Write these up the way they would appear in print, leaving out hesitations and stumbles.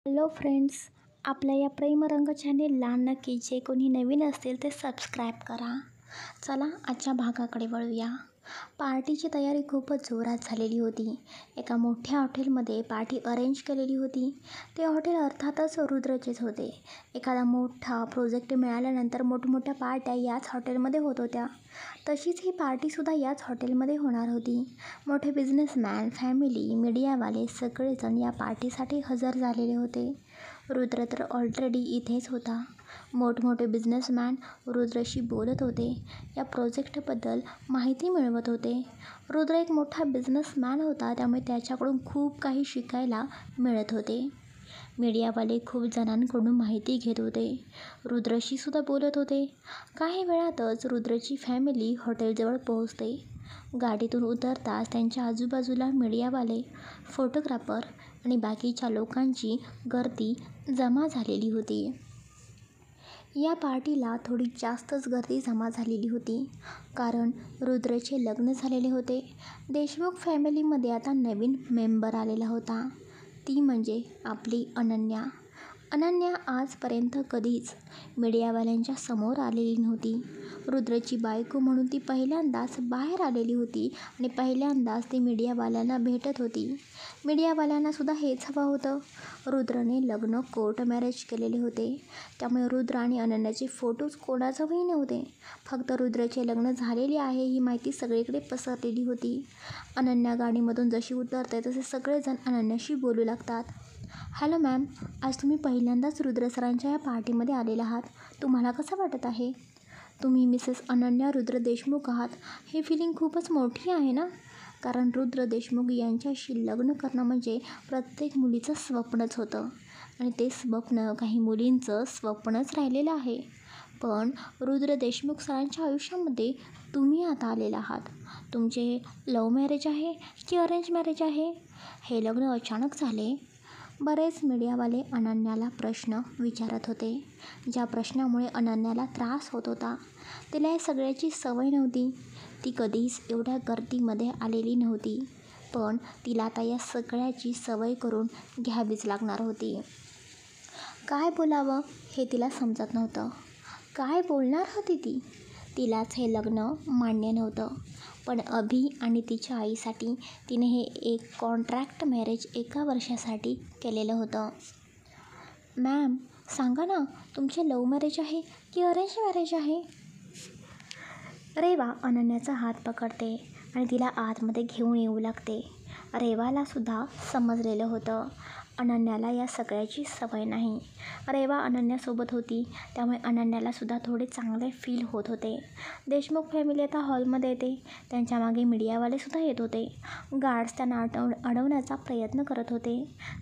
Hello friends, आपल्या या प्रेमरंग चॅनेलला नक्की जे कोणी नवीन असतील ते सबस्क्राईब करा. चला आजच्या भागाकडे वळूया. पार्टीची तयारी खूपच जोरात झालेली होती. एका मोठ्या हॉटेलमध्ये पार्टी अरेंज केलेली होती. ते हॉटेल अर्थातच रुद्रचेच होते. एखादा मोठा प्रोजेक्ट मिळाल्यानंतर मोठमोठ्या पार्ट्या याच हॉटेलमध्ये होत होत्या. तशीच ही पार्टीसुद्धा याच हॉटेलमध्ये होणार होती. मोठे बिझनेसमॅन, फॅमिली, मीडियावाले सगळेजण या पार्टीसाठी हजर झालेले होते. रुद्र तर ऑलरेडी इथेच होता. मोठमोठे बिझनेसमॅन रुद्रशी बोलत होते. या प्रोजेक्टबद्दल माहिती मिळवत होते. रुद्र एक मोठा बिझनेसमॅन होता, त्यामुळे त्याच्याकडून खूप काही शिकायला मिळत होते. मीडियावाले खूप जणांकडून माहिती घेत होते. रुद्रशी सुद्धा बोलत होते. काही वेळातच रुद्रची फॅमिली हॉटेलजवळ पोहोचते. गाडीतून उतरताच त्यांच्या आजूबाजूला मीडियावाले, फोटोग्राफर आणि बाकीच्या लोकांची गर्दी जमा झालेली होती. या पार्टीला थोडी जास्तच गर्दी जमा झालेली होती, कारण रुद्रचे लग्न झालेले होते. देशमुख फॅमिलीमध्ये आता नवीन मेंबर आलेला होता. ती म्हणजे आपली अनन्या. अनन्या आजपर्यंत कधीच मीडियावाल्यांच्या समोर आलेली नव्हती. रुद्रची बायको म्हणून ती पहिल्यांदाच बाहेर आलेली होती आणि पहिल्यांदाच ती मीडियावाल्यांना भेटत होती. मीडियावाल्यांनासुद्धा हेच हवं होतं. रुद्रने लग्न कोर्ट मॅरेज केलेले होते, त्यामुळे रुद्र आणि अनन्याचे फोटोज कोणाजवळही नव्हते. फक्त रुद्रचे लग्न झालेले आहे ही माहिती सगळीकडे पसरलेली होती. अनन्या गाडीमधून जशी उतरते तसे सगळेजण अनन्याशी बोलू लागतात. हॅलो मॅम, आज तुम्ही पहिल्यांदाच रुद्र सरांच्या या पार्टीमध्ये आलेला आहात. तुम्हाला कसं वाटत आहे? तुम्ही मिसेस अनन्या रुद्र देशमुख आहात. ही फिलिंग खूपच मोठी आहे ना? कारण रुद्र देशमुख यांच्याशी लग्न करणं म्हणजे प्रत्येक मुलीचं स्वप्नच होतं आणि ते स्वप्न काही मुलींचं स्वप्नच राहिलेलं आहे. पण रुद्र देशमुख सरांच्या आयुष्यामध्ये तुम्ही आता आलेला आहात. तुमचे लव्ह मॅरेज आहे की अरेंज मॅरेज आहे? हे लग्न अचानक झाले? बरेच मीडियावाले अनन्याला प्रश्न विचारत होते, ज्या प्रश्नामुळे अनन्याला त्रास होत होता. तिला या सगळ्याची सवय नव्हती. ती कधीच एवढ्या गर्दीमध्ये आलेली नव्हती, पण तिला आता या सगळ्याची सवय करून घ्यावीच लागणार होती. काय बोलावं हे तिला समजत नव्हतं. काय बोलणार होती ती? तिलाच हे लग्न मान्य नव्हतं, पण अभि आणि तिच्या आईसाठी तिने हे एक कॉन्ट्रॅक्ट मॅरेज 1 वर्षासाठी केलेलं होतं. मॅम सांगा ना, तुमचे लव्ह मॅरेज आहे की अरेंज मॅरेज आहे? रेवा अनन्याचा हात पकडते आणि तिला आतमध्ये घेऊन येऊ लागते. रेवालासुद्धा समजलेलं होतं, अनन्याला या सगळ्याची सवय नाही. रेवा अनन्यासोबत होती, त्यामुळे अनन्यालासुद्धा थोडे चांगले फील होत होते. देशमुख फॅमिली आता हॉलमध्ये येते. त्यांच्या मागे मीडियावालेसुद्धा येत होते. गार्ड्स त्यांना अडवण्याचा प्रयत्न करत होते.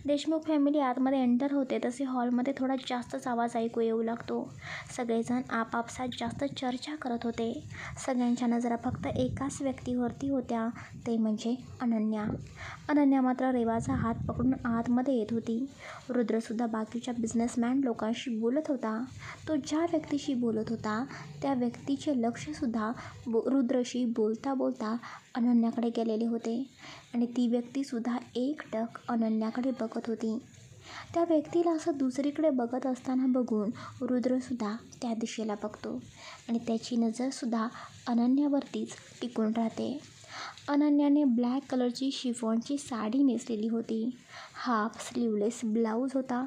देशमुख फॅमिली आतमध्ये एंटर होते तसे हॉलमध्ये थोडा जास्तच आवाज ऐकू येऊ लागतो. सगळेजण आपापसात जास्त चर्चा करत होते. सगळ्यांच्या नजरा फक्त एकाच व्यक्तीवरती होत्या, ते म्हणजे अनन्या. अनन्या मात्र रेवाचा हात पकडून आतमध्ये येत होती. रुद्रसुद्धा बाकीच्या बिझनेसमॅन लोकांशी बोलत होता. तो ज्या व्यक्तीशी बोलत होता त्या व्यक्तीचे लक्षसुद्धा रुद्रशी बोलता बोलता अनन्याकडे गेलेले होते आणि ती व्यक्तीसुद्धा एकटक अनन्याकडे बघत होती. त्या व्यक्तीला असं दुसरीकडे बघत असताना बघून रुद्रसुद्धा त्या दिशेला बघतो आणि त्याची नजरसुद्धा अनन्यावरतीच टिकून राहते. अनन्याने ब्लॅक कलरची शिफॉनची साडी नेसलेली होती. हाफ स्लीवलेस ब्लाऊज होता.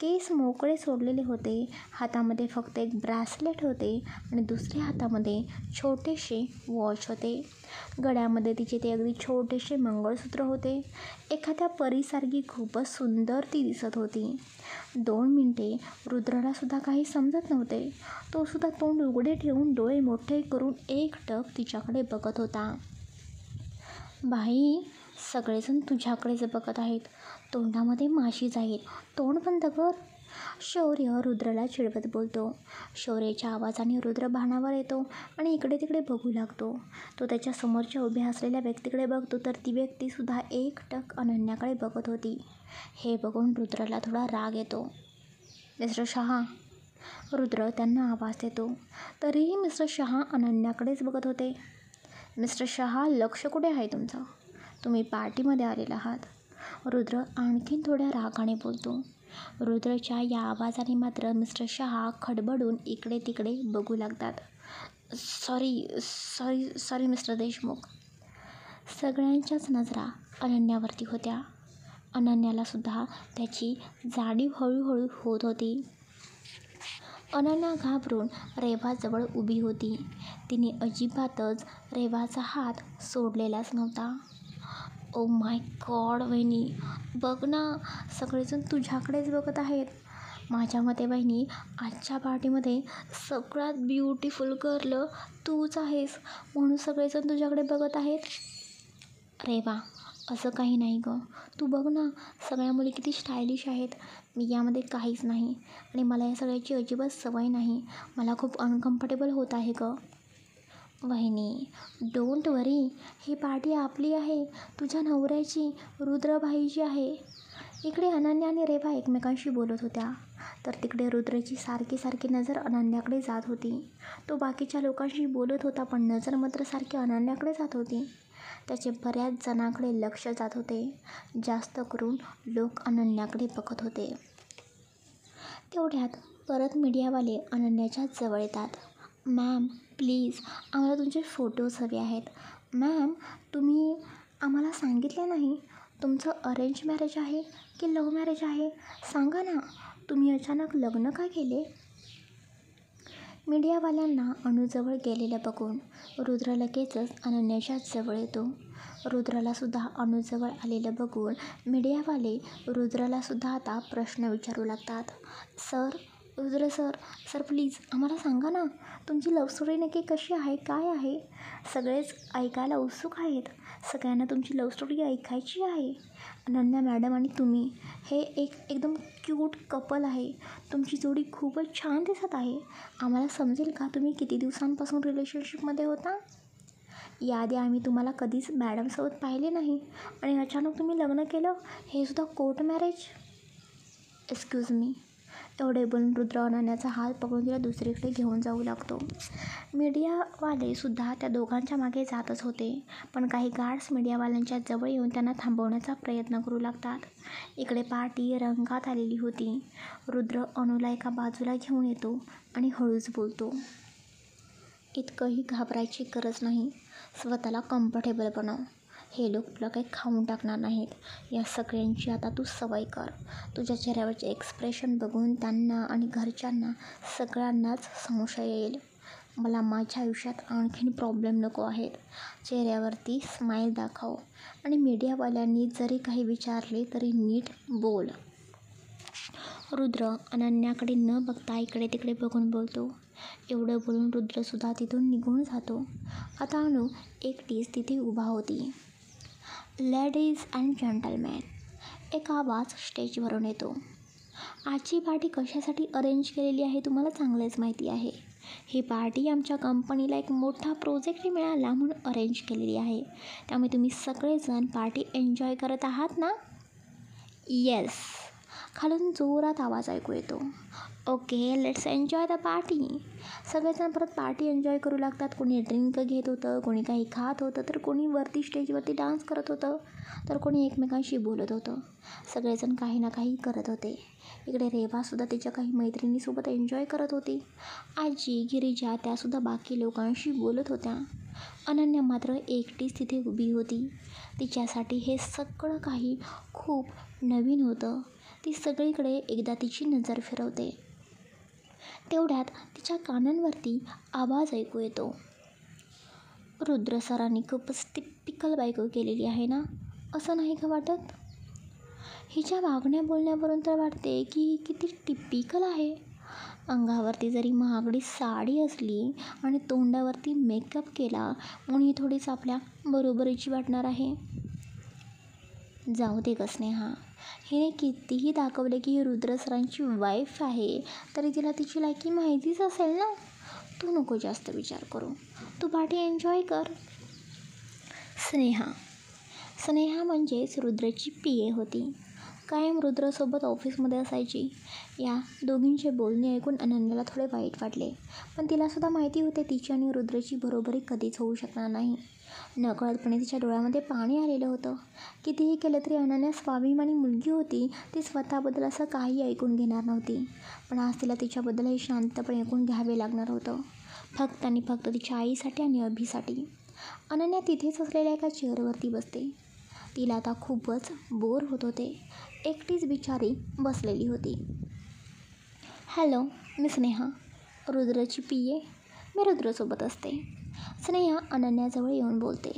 केस मोकळे सोडलेले होते. हातामध्ये फक्त एक ब्रासलेट होते आणि दुसऱ्या हातामध्ये छोटेसे वॉच होते. गळ्यामध्ये तिचे ते अगदी छोटेसे मंगळसूत्र होते. एखाद्या परीसारखी खूपच सुंदर ती दिसत होती. 2 मिनिटे रुद्रलासुद्धा काही समजत नव्हते. तो सुद्धा तोंड उघडे ठेवून डोळे मोठे करून एकटक तिच्याकडे बघत होता. बाई, सगळेजण तुझ्याकडेच बघत आहेत. तोंडामध्ये माशी जाईल, तोंड बंद कर. शौर्य रुद्रला चिडवत बोलतो. शौर्याच्या आवाजाने रुद्र भानावर येतो आणि इकडे तिकडे बघू लागतो. तो त्याच्या समोरच्या उभ्या असलेल्या व्यक्तीकडे बघतो तर ती व्यक्तीसुद्धा एकटक अनन्याकडे बघत होती. हे बघून रुद्रला थोडा राग येतो. मिस्टर शहा, रुद्र त्यांना आवाज देतो. तरीही मिस्टर शहा अनन्याकडेच बघत होते. मिस्टर शहा, लक्ष कुठे आहे तुमचं? तुम्ही पार्टीमध्ये आलेला आहात. रुद्र आणखीन थोड्या रागाने बोलतो. रुद्रच्या या आवाजाने मात्र मिस्टर शहा खडबडून इकडे तिकडे बघू लागतात. Sorry mister Deshmukh. सगळ्यांच्याच नजरा अनन्यावरती होत्या. अनन्यालासुद्धा त्याची जाणीव हळूहळू होत होती. अनन्या घाबरून रेवाजवळ उभी होती. तिने अजिबातच रेवाचा हात सोडलेलाच नव्हता. ओ माय गॉड वहिनी, बघ ना, सगळेजण तुझ्याकडेच बघत आहेत. माझ्या मते वहिनी, आजच्या पार्टीमध्ये सगळ्यात ब्युटिफुल गर्ल तूच आहेस, म्हणून सगळेजण तुझ्याकडे बघत आहेत. रेवा, असं काही नाही गं. तू बघ ना, सगळ्या मुली किती स्टायलिश आहेत. मी यामध्ये काहीच नाही आणि मला या सगळ्याची अजिबात सवय नाही. मला खूप अनकम्फर्टेबल होत आहे गं. वहिनी, डोंट वरी, ही पार्टी आपली आहे, तुझ्या नवऱ्याची, रुद्रभाईची आहे. इकडे अनन्या आणि रेवा एकमेकांशी बोलत होत्या, तर तिकडे रुद्रची सारखी नजर अनन्याकडे जात होती. तो बाकीच्या लोकांशी बोलत होता, पण नजर मात्र सारखी अनन्याकडे जात होती. त्याचे बऱ्याच जणांकडे लक्ष जात होते. जास्त करून लोक अनन्याकडे बघत होते. तेवढ्यात परत मीडियावाले अनन्याच्या जवळ येतात. मॅम प्लीज, आम्हाला तुमचे फोटोज हवे आहेत. मॅम, तुम्ही आम्हाला सांगितले नाही, तुमचं अरेंज मॅरेज आहे की लव्ह मॅरेज आहे? सांगा ना, तुम्ही अचानक लग्न का केले? मीडियावाल्यांना अनुजवळ गेलेलं बघून रुद्र लगेचच अनन्याच्या जवळ येतो. रुद्रलासुद्धा अनुजवळ आलेलं बघून मीडियावाले रुद्रलासुद्धा आता प्रश्न विचारू लागतात. रुद्र सर प्लीज आम्हाला सांगा ना, तुमची लव्ह स्टोरी नक्की कशी आहे, काय आहे? सगळेच ऐकायला उत्सुक आहेत. सगळ्यांना तुमची लव्ह स्टोरी ऐकायची आहे. अनन्या मॅडम आणि तुम्ही हे एकदम क्यूट कपल आहे. तुमची जोडी खूपच छान दिसत आहे. आम्हाला समजेल का तुम्ही किती दिवसांपासून रिलेशनशिपमध्ये होता? याआधी आम्ही तुम्हाला कधीच मॅडमसोबत पाहिले नाही आणि अचानक तुम्ही लग्न केलं, हे सुद्धा कोर्ट मॅरेज? Excuse me. एवढे बोलून रुद्र अनन्याचा हात पकडून तिला दुसरीकडे घेऊन जाऊ लागतो. मीडियावाले सुद्धा त्या दोघांच्या मागे जातच होते, पण काही गार्ड्स मीडियावाल्यांच्या जवळ येऊन त्यांना थांबवण्याचा प्रयत्न करू लागतात. इकडे पार्टी रंगात आलेली होती. रुद्र अनुला एका बाजूला घेऊन येतो आणि हळूच बोलतो. इतकंही घाबरायची गरज नाही. स्वतःला कम्फर्टेबल बनव. हे लोक तुला काही खाऊन टाकणार नाहीत. या सगळ्यांची आता तू सवय कर. तुझ्या चेहऱ्यावरचे एक्सप्रेशन बघून त्यांना आणि घरच्यांना सगळ्यांनाच संशय येईल. मला माझ्या आयुष्यात आणखीन प्रॉब्लेम नको आहेत. चेहऱ्यावरती स्माईल दाखव आणि मीडियावाल्यांनी जरी काही विचारले तरी नीट बोल. रुद्र अनन्याकडे न बघता इकडे तिकडे बघून बोलतो. एवढं बोलून रुद्रसुद्धा तिथून निघून जातो. आता अनु एकटीच तिथे उभा होती. लेडीज अँड जेंटलमॅन, एक आवाज स्टेजवरून येतो. आजची पार्टी कशासाठी अरेंज केलेली आहे तुम्हाला चांगलेच माहिती आहे. ही पार्टी आमच्या कंपनीला एक मोठा प्रोजेक्ट मिळाला म्हणून अरेंज केलेली आहे. त्यामुळे तुम्ही सगळेजण पार्टी एन्जॉय करत आहात ना? येस. खालून जोरात आवाज ऐकू येतो. Okay, let's enjoy the party. सगळेजण परत पार्टी एन्जॉय करू लागतात. कोणी ड्रिंक घेत होतं, कोणी काही खात होतं, तर कोणी वरती स्टेजवरती डान्स करत होतं, तर कोणी एकमेकांशी बोलत होतं. सगळेजण काही ना काही करत होते. इकडे रेवासुद्धा तिच्या काही मैत्रिणीसोबत एन्जॉय करत होती. आजी, गिरिजा त्यासुद्धा बाकी लोकांशी बोलत होत्या. अनन्या मात्र एकटीच तिथे उभी होती. तिच्यासाठी हे सगळं काही खूप नवीन होतं. ती सगळीकडे एकदा तिची नजर फिरवते. तेवढ्यात तिच्या कानांवरती आवाज ऐकू येतो. रुद्र सरांनी खूपच टिपिकल बायको केलेली आहे ना, असं नाही का वाटत? हिच्या वागण्या बोलण्यावरून तर वाटते की ही किती टिपिकल आहे. अंगावरती जरी महागडी साडी असली आणि तोंडावरती मेकअप केला म्हणून ही थोडीच आपल्या बरोबरीची वाटणार आहे. जाऊ दे ग स्नेहा, हिने कितीही दाखवले की ही रुद्र सरांची वाईफ आहे, तरी तिला तिची लायकी माहितीच असेल ना. तू नको जास्त विचार करू, तू पार्टी एन्जॉय कर. स्नेहा म्हणजेच रुद्रची PA होती. कायम रुद्रसोबत ऑफिसमध्ये असायची. या दोघींचे बोलणे ऐकून अनन्याला थोडे वाईट वाटले, पण तिलासुद्धा माहिती होते तिची आणि रुद्रची बरोबरी कधीच होऊ शकणार नाही. नकळतपणे तिच्या डोळ्यामध्ये पाणी आलेलं होतं. कितीही केलं तरी अनन्या स्वाभिमानी मुलगी होती. ती स्वतःबद्दल असं काही ऐकून घेणार नव्हती, पण आज तिला तिच्याबद्दलही शांतपणे ऐकून घ्यावे लागणार होतं, फक्त आणि फक्त तिच्या आईसाठी आणि अभिसाठी. अनन्या तिथेच असलेल्या एका चेअरवरती बसते. तिला आता खूपच बोर होत होते. एकटीच बिचारी बसलेली होती. हॅलो, मी स्नेहा, रुद्रची पी.ए. मी रुद्रसोबत असते. स्नेहा अनन्याजवळ येऊन बोलते.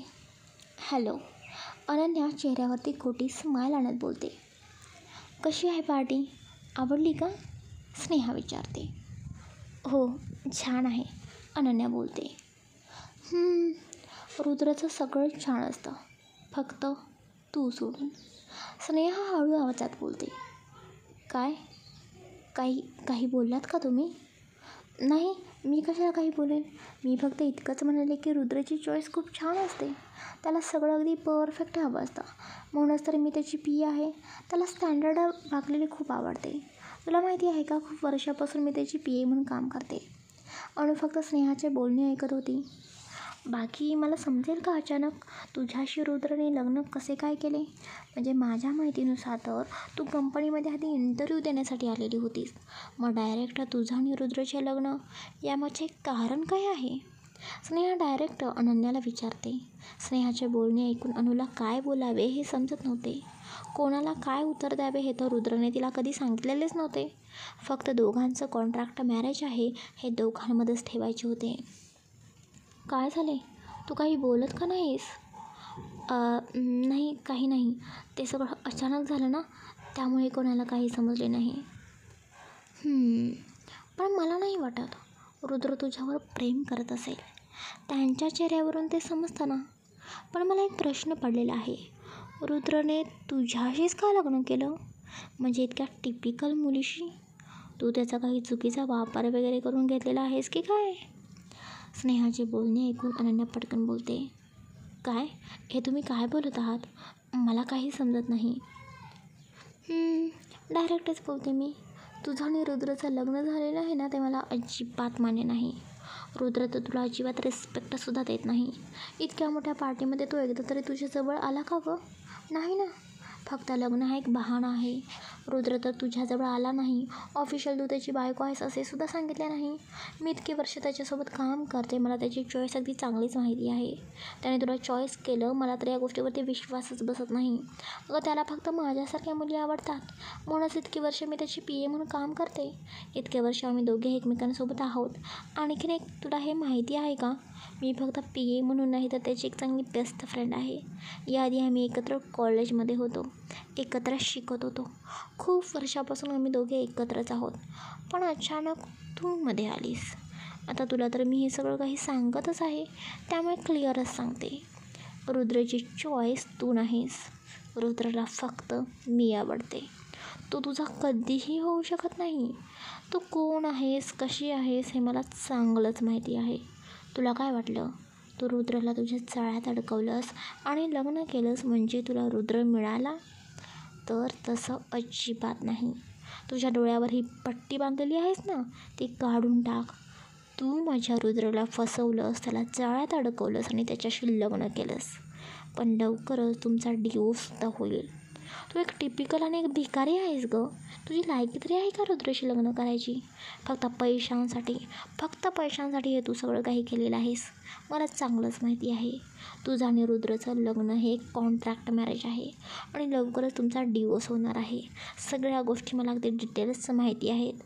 हॅलो. अनन्या चेहऱ्यावरती खोटी स्माईल आणत बोलते. कशी आहे पार्टी? आवडली का? स्नेहा विचारते. हो, छान आहे, अनन्या बोलते. रुद्रचं सगळं छान असतं, फक्त तू सोडून. स्नेहा हळू आवाजात बोलते. काय? काही बोललात का तुम्ही? नाही, मी कशाला काही बोलेन. मी फक्त इतकंच म्हणाले की रुद्रची चॉईस खूप छान असते. त्याला सगळं अगदी परफेक्ट हवं असतं. म्हणूनच तर मी त्याची पी आहे. त्याला स्टँडर्ड वागलेली खूप आवडते. तुला माहिती आहे का, खूप वर्षापासून मी त्याची पी.ए. म्हणून काम करते. अनु फक्त स्नेहाचे बोलणे ऐकत होती. बाकी मला समजेल का अचानक तुझ्याशी रुद्रने लग्न कसे काय केले? म्हणजे माझ्या माहितीनुसार तर तू कंपनीमध्ये आधी इंटरव्ह्यू देण्यासाठी आलेली होतीस, मग डायरेक्ट तुझं आणि रुद्रचे लग्न, यामागचे कारण काय आहे? स्नेहा डायरेक्ट अनन्याला विचारते. स्नेहाचे बोलणे ऐकून अनुला काय बोलावे हे समजत नव्हते. कोणाला काय उत्तर द्यावे हे तर रुद्रने तिला कधी सांगितलेलेच नव्हते. फक्त दोघांचं कॉन्ट्रॅक्ट मॅरेज आहे हे दोघांमध्येच ठेवायचे होते. काय झाले? तू काही बोलत का नाहीस? नाही, काही नाही. ते सगळं अचानक झालं ना, त्यामुळे कोणाला काही समजले नाही. पण मला नाही वाटत रुद्र तुझ्यावर प्रेम करत असेल. त्यांच्या चेहऱ्यावरून ते समजतं ना. पण मला एक प्रश्न पडलेला आहे. रुद्रने तुझ्याशीच का लग्न केलं? म्हणजे इतक्या टिपिकल मुलीशी? तू त्याचा काही चुकीचा वापर वगैरे करून घेतलेला आहेस की काय? स्नेहाचे बोलणे ऐकून अनन्या पटकन बोलते. काय? हे तुम्ही काय बोलत आहात? मला काही समजत नाही. डायरेक्टच बोलते मी. तुझं आणि रुद्रचं लग्न झालेलं आहे ना, ते मला अजिबात मान्य नाही. रुद्र तर तुला अजिबात रिस्पेक्टसुद्धा देत नाही. इतक्या मोठ्या पार्टीमध्ये तो एकदा तरी तुझ्याजवळ आला का गं? नाही ना. फक्त लग्न हा एक बहाणा आहे. रुद्र तर तुझ्याजवळ आला नाही. ऑफिशियल तू त्याची बायको आहेस असे सुद्धा सांगितले नाही. मी इतकी वर्ष त्याच्यासोबत काम करते, मला त्याची चॉईस अगदी चांगलीच माहिती आहे. त्याने तुला चॉईस केलं, मला तर या गोष्टीवरती विश्वासच बसत नाही. अगं त्याला फक्त माझ्यासारख्या मुली आवडतात, म्हणूनच इतकी वर्ष मी त्याची पी.ए. म्हणून काम करते. इतके वर्ष आम्ही दोघे एकमेकांसोबत आहोत. आणखीन एक तुला हे माहिती आहे का, मी फक्त पी.ए. म्हणून नाही तर त्याची एक चांगली बेस्ट फ्रेंड आहे. याआधी आम्ही एकत्र कॉलेजमध्ये होतो, एकत्र शिकत होतो. खूप वर्षापासून आम्ही दोघे एकत्रच आहोत. पण अचानक तू मध्ये आलीस. आता तुला तर मी हे सगळं काही सांगतच आहे, त्यामुळे क्लिअरच सांगते. रुद्रची चॉईस तू नाहीस. रुद्रला फक्त मी आवडते. तो तुझा कधीही होऊ शकत नाही. तू कोण आहेस, कशी आहेस हे मला चांगलंच माहिती आहे. तुला काय वाटलं, तू रुद्रला तुझ्या जाळ्यात अडकवलंस आणि लग्न केलंस म्हणजे तुला रुद्र मिळाला? तर तसं अजिबात नाही. तुझ्या डोळ्यावर ही पट्टी बांधलेली आहेस ना, ती काढून टाक. तू माझ्या रुद्रला फसवलंस, त्याला जाळ्यात अडकवलंस आणि त्याच्याशी लग्न केलंस. पण लवकरच तुमचा डिवोर्ससुद्धा होईल. तू एक टिपिकल आणि एक भिकारी आहेस गं. तुझी लायकी तरी आहे का रुद्रशी लग्न करायची? फक्त पैशांसाठी हे तू सगळं काही केलेलं आहेस. मला चांगलंच माहिती आहे. तुझं आणि रुद्रचं लग्न हे एक कॉन्ट्रॅक्ट मॅरेज आहे आणि लवकरच तुमचा डिवोर्स होणार आहे. सगळ्या गोष्टी मला अगदी डिटेल्स माहिती आहेत.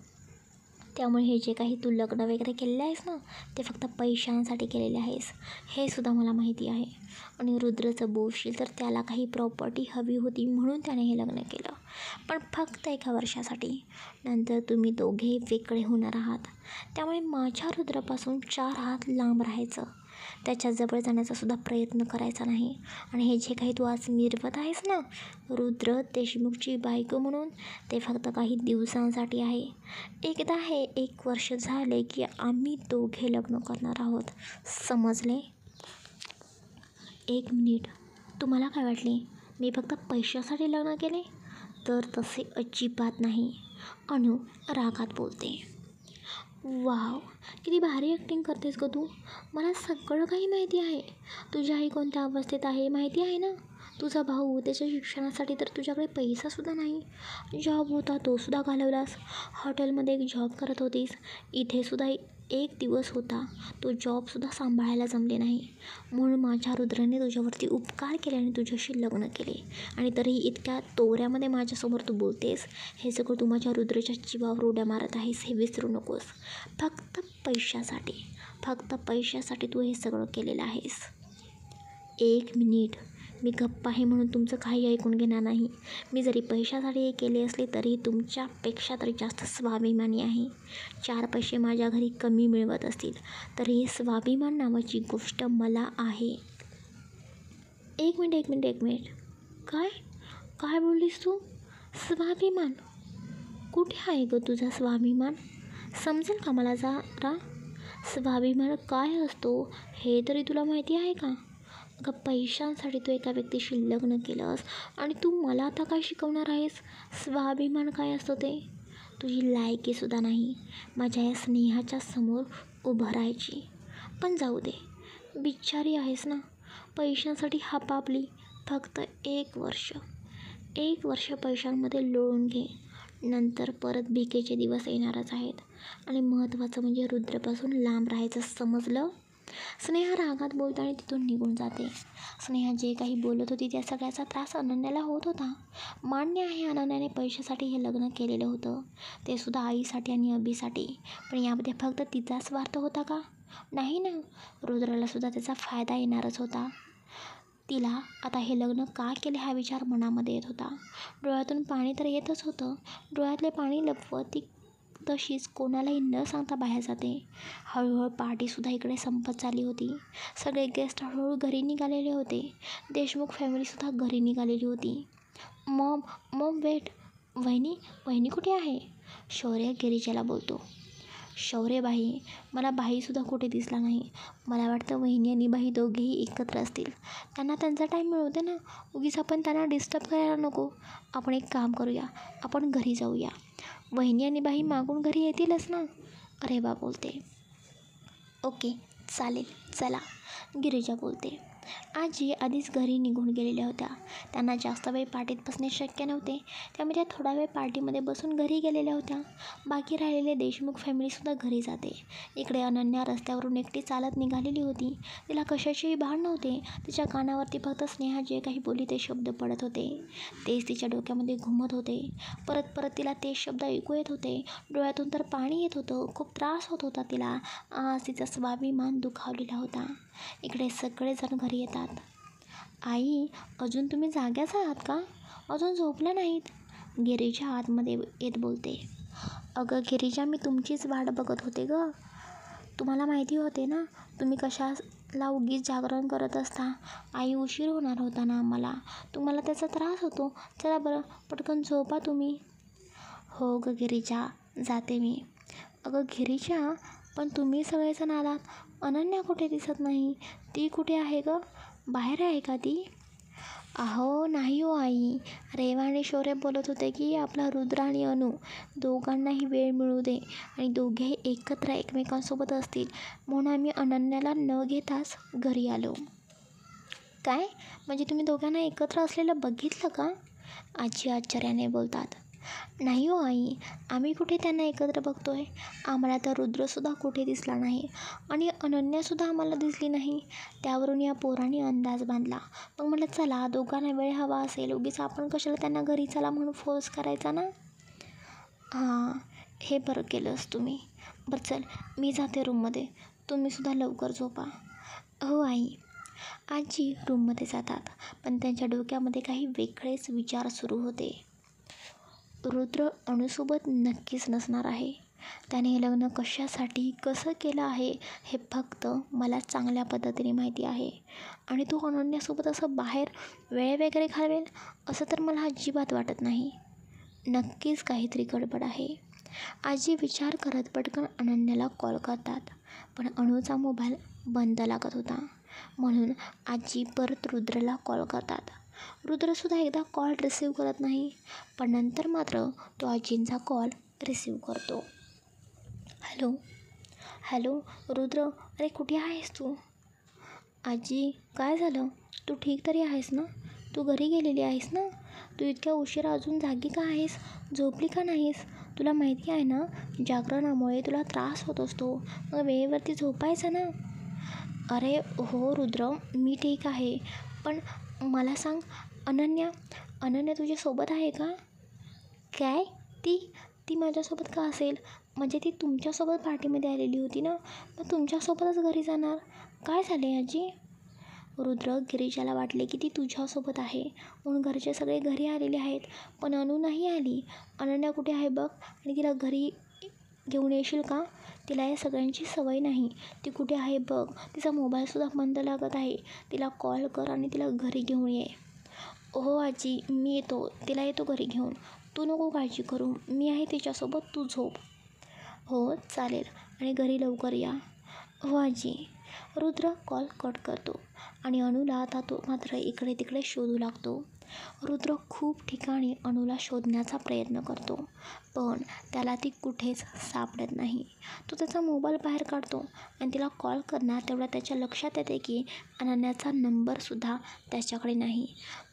त्यामुळे हे जे काही तू लग्न वगैरे केलेलं आहेस ना, ते फक्त पैशांसाठी केलेले आहेस, हे सुद्धा मला माहिती आहे. आणि रुद्रचं बोलशील तर त्याला काही प्रॉपर्टी हवी होती म्हणून त्याने हे लग्न केलं, पण फक्त 1 वर्षासाठी. नंतर तुम्ही दोघे वेगळे होणार आहात. त्यामुळे माझ्या रुद्रापासून 4 हात लांब राहायचं. त्याच्याजवळ जाण्याचा सुद्धा प्रयत्न करायचा नाही. आणि हे जे काही तू आज मिरवत आहेस ना, रुद्र देशमुखची बायको म्हणून, ते फक्त काही दिवसांसाठी आहे. एकदा हे 1 वर्ष झाले की आम्ही दोघे लग्न करणार आहोत, समजले? 1 मिनिट, तुम्हाला काय वाटले मी फक्त पैशासाठी लग्न केले? तर तसे अजिबात नाही, अनु रागात बोलते. वाव, किती भारी ॲक्टिंग करतेस गं तू. मला सगळं काही माहिती आहे. तुझी आई कोणत्या अवस्थेत आहे माहिती आहे ना. तुझा भाऊ, त्याच्या शिक्षणासाठी तर तुझ्याकडे पैसासुद्धा नाही. जॉब होता तोसुद्धा घालवलास. हॉटेलमध्ये एक जॉब करत होतीस. इथेसुद्धा एक दिवस होता, तो जॉबसुद्धा सांभाळायला जमले नाही. म्हणून माझ्या रुद्राने तुझ्यावरती उपकार केले आणि तुझ्याशी लग्न केले. आणि तरीही इतक्या तोऱ्यामध्ये माझ्यासमोर तू बोलतेस. हे सगळं तू माझ्या रुद्राच्या जीवावर उड्या मारत आहेस, हे विसरू नकोस. फक्त पैशासाठी तू हे सगळं केलेलं आहेस. 1 मिनिट, मी गप्प आहे म्हणून तुमचं काही ऐकून घेणार नाही. मी जरी पैशासाठी हे केले असले तरी तुमच्यापेक्षा तरी जास्त स्वाभिमानी आहे. 4 पैसे माझ्या घरी कमी मिळवत असतील तरी स्वाभिमान नावाची गोष्ट मला आहे. एक मिनिट. काय बोललीस तू? स्वाभिमान? कुठे आहे गं तुझा स्वाभिमान? समजेल का मला जरा? स्वाभिमान काय असतो हे तरी तुला माहिती आहे का? अगं, पैशांसाठी तू एका व्यक्तीशी लग्न केलंस आणि तू मला आता काय शिकवणार आहेस स्वाभिमान काय असतं ते? तुझी लायकीसुद्धा नाही माझ्या या स्नेहाच्या समोर उभं राहायची. पण जाऊ दे, बिचारी आहेस ना. पैशांसाठी हापापली. फक्त 1 वर्ष पैशांमध्ये लोळून घे. नंतर परत भिकेचे दिवस येणारच आहेत. आणि महत्त्वाचं म्हणजे रुद्रपासून लांब राहायचं, समजलं? स्नेहा रागात बोलते आणि तिथून निघून जाते. स्नेहा जे काही बोलत होती त्या सगळ्याचा त्रास अनन्याला होत होता. मान्य आहे, अनन्याने पैशासाठी हे लग्न केलेलं होतं, ते सुद्धा आईसाठी आणि अभिसाठी. पण यामध्ये फक्त तिचा स्वार्थ होता का? नाही ना. रुद्रालासुद्धा त्याचा फायदा येणारच होता. तिला आता हे लग्न का केले हा विचार मनामध्ये येत होता. डोळ्यातून पाणी तर येतच होतं. डोळ्यातले पाणी लपवत ती तशीच कोणालाही न सांगता बाहेर जाते. हळूहळू पार्टीसुद्धा इकडे संपत चालली होती. सगळे गेस्ट हळूहळू घरी निघालेले होते. देशमुख फॅमिलीसुद्धा घरी निघालेली होती. Mom wait. वहिनी कुठे आहे? शौर्य गिरिजाला बोलतो. शौर्य बाई, मला बाईसुद्धा कुठे दिसला नाही. मला वाटतं वहिनी आणि बाई दोघेही एकत्र असतील. त्यांना त्यांचा टाईम मिळू दे ना. उगीच आपण त्यांना डिस्टर्ब करायला नको. आपण एक काम करूया, आपण घरी जाऊया. वहिनी आणि बाई मागून घरी येतीलच ना. रेवा बोलते. ओके, चालेल, चला. गिरिजा बोलते. आजी आधीच घरी निघून गेलेल्या होत्या. त्यांना जास्त वेळ पार्टीत बसणे शक्य नव्हते, त्यामुळे त्या थोडा वेळ पार्टीमध्ये बसून घरी गेलेल्या होत्या. बाकी राहिलेले देशमुख फॅमिलीसुद्धा घरी जाते. इकडे अनन्या रस्त्यावरून एकटी चालत निघालेली होती. तिला कशाचीही भान नव्हते. तिच्या कानावरती फक्त स्नेहा जे काही बोलली ते शब्द पडत होते. तेच तिच्या डोक्यामध्ये घुमत होते. परत तिला तेच शब्द ऐकू येत होते. डोळ्यातून तर पाणी येत होतं. खूप त्रास होत होता तिला. आज तिचा स्वाभिमान दुखावलेला होता. इकडे सगळेजण घरी येतात. आई, अजून तुम्ही जाग्याच आहात का? अजून झोपल्या नाहीत? गिरिजा आतमध्ये येत बोलते. अगं गिरिजा, मी तुमचीच वाट बघत होते गं. तुम्हाला माहिती होते ना तुम्ही कशाला उगीच जागरण करत असता. आई, उशीर होणार होता ना आम्हाला. तुम्हाला त्याचा त्रास होतो. चला बरं, पटकन झोपा तुम्ही. हो गं गिरिजा, जाते मी. अगं गिरिजा, पण तुम्ही सगळेजण आलात. अनन्या कुठे दिसत नाही. ती कुठे आहे गं? बाहेर आहे का ती? अहो नाही हो आई. रेवा आणि शौर्य बोलत होते की आपला रुद्र आणि अनु दोघांनाही वेळ मिळू दे आणि दोघेही एकत्र एकमेकांसोबत असतील, म्हणून आम्ही अनन्याला न घेताच घरी आलो. काय? म्हणजे तुम्ही दोघांना एकत्र असलेलं बघितलं का? आजी आश्चर्याने बोलतात. नाही हो आई, आम्ही कुठे त्यांना एकत्र बघतोय. आम्हाला तर रुद्रसुद्धा कुठे दिसला नाही आणि अनन्यासुद्धा आम्हाला दिसली नाही. त्यावरून या पोरांनी अंदाज बांधला. मग म्हटलं चला, दोघांना वेळ हवा असेल, उगीच आपण कशाला त्यांना घरी चला म्हणून फोर्स करायचा ना. हां, हे बरं केलंस तुम्ही. बरं चल, मी जाते रूममध्ये. तुम्हीसुद्धा लवकर झोपा. हो आई. आजी रूममध्ये जातात, पण त्यांच्या डोक्यामध्ये काही वेगळेच विचार सुरू होते. रुद्र अणूसोबत नक्कीच नसणार आहे. त्याने हे लग्न कशासाठी कसं केलं आहे हे फक्त मला चांगल्या पद्धतीने माहिती आहे. आणि तो अनन्यासोबत असं बाहेर वेळ वगैरे घालवेल असं तर मला अजिबात वाटत नाही. नक्कीच काहीतरी गडबड आहे. आजी विचार करत पटकन अनन्याला कॉल करतात, पण अणूचा मोबाईल बंद लागत होता. म्हणून आजी परत रुद्रला कॉल करतात. रुद्रसुद्धा एकदा कॉल रिसीव करत नाही, पण नंतर मात्र तो आजींचा कॉल रिसीव करतो. हॅलो हॅलो रुद्र, अरे कुठे आहेस तू? आजी, काय झालं? तू ठीक तरी आहेस ना? तू घरी गेलेली आहेस ना? तू इतक्या उशिरा अजून जागी का आहेस? झोपली का नाहीस? तुला माहिती आहे ना, जागरणामुळे तुला त्रास होत असतो, मग वेळेवरती झोपायचं ना. अरे हो रुद्र, मी ठीक आहे. पण मला सांग, अनन्या अनन्या तुझ्यासोबत आहे का? काय? ती ती माझ्यासोबत का असेल? म्हणजे ती तुमच्यासोबत पार्टीमध्ये आलेली होती ना, मग तुमच्यासोबतच घरी जाणार. काय झाले आजी? रुद्र, गिरीजाला वाटले की ती तुझ्यासोबत आहे म्हणून घरचे सगळे घरी आलेले आहेत, पण अनु नाही आली. अनन्या कुठे आहे बघ आणि तिला घरी घेऊन येशील का? तिला या सगळ्यांची सवय नाही. ती कुठे आहे बघ, तिचा मोबाईलसुद्धा बंद लागत आहे. तिला कॉल कर आणि तिला घरी घेऊन ये. हो आजी, मी येतो, तिला येतो घरी घेऊन. तू नको काळजी करू, मी आहे तिच्यासोबत, तू झोप. हो चालेल, आणि घरी लवकर या. हो आजी. रुद्र कॉल कट करतो आणि अणूला आता तो मात्र इकडे तिकडे शोधू लागतो. रुद्र खूप ठिकाणी अणूला शोधण्याचा प्रयत्न करतो, पण त्याला ती कुठेच सापडत नाही. तो त्याचा मोबाईल बाहेर काढतो आणि तिला कॉल करणार तेवढा त्याच्या लक्षात येते की अनन्याचा नंबरसुद्धा त्याच्याकडे नाही.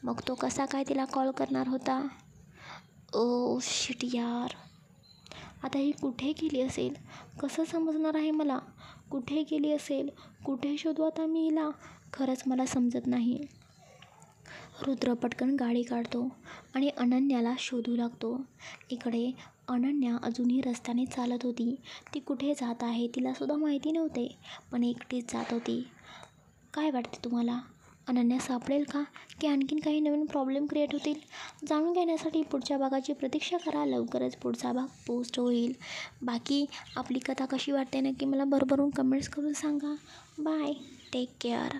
मग तो कसा काय तिला कॉल करणार होता? ओ शिट यार, आता ही कुठे गेली असेल? कसं समजणार आहे मला? कुठे गेली असेल? कुठे शोधू आता मी हिला? खरंच मला समजत नाही. रुद्र पटकन गाडी काढतो आणि अनन्याला शोधू लागतो. इकडे अनन्या अजूनही रस्त्याने चालत होती. ती कुठे जात आहे तिलासुद्धा माहिती नव्हते, पण एकटीच जात होती. काय वाटते तुम्हाला? अनन्या सापडेल का, की आणखीन काही नवीन प्रॉब्लेम क्रिएट होतील? जाणून घेण्यासाठी पुढच्या भागाची प्रतीक्षा करा. लवकरच पुढचा भाग पोस्ट होईल. बाकी आपली कथा कशी वाटते नक्की मला भरभरून कमेंट्स करून सांगा. Bye, take care.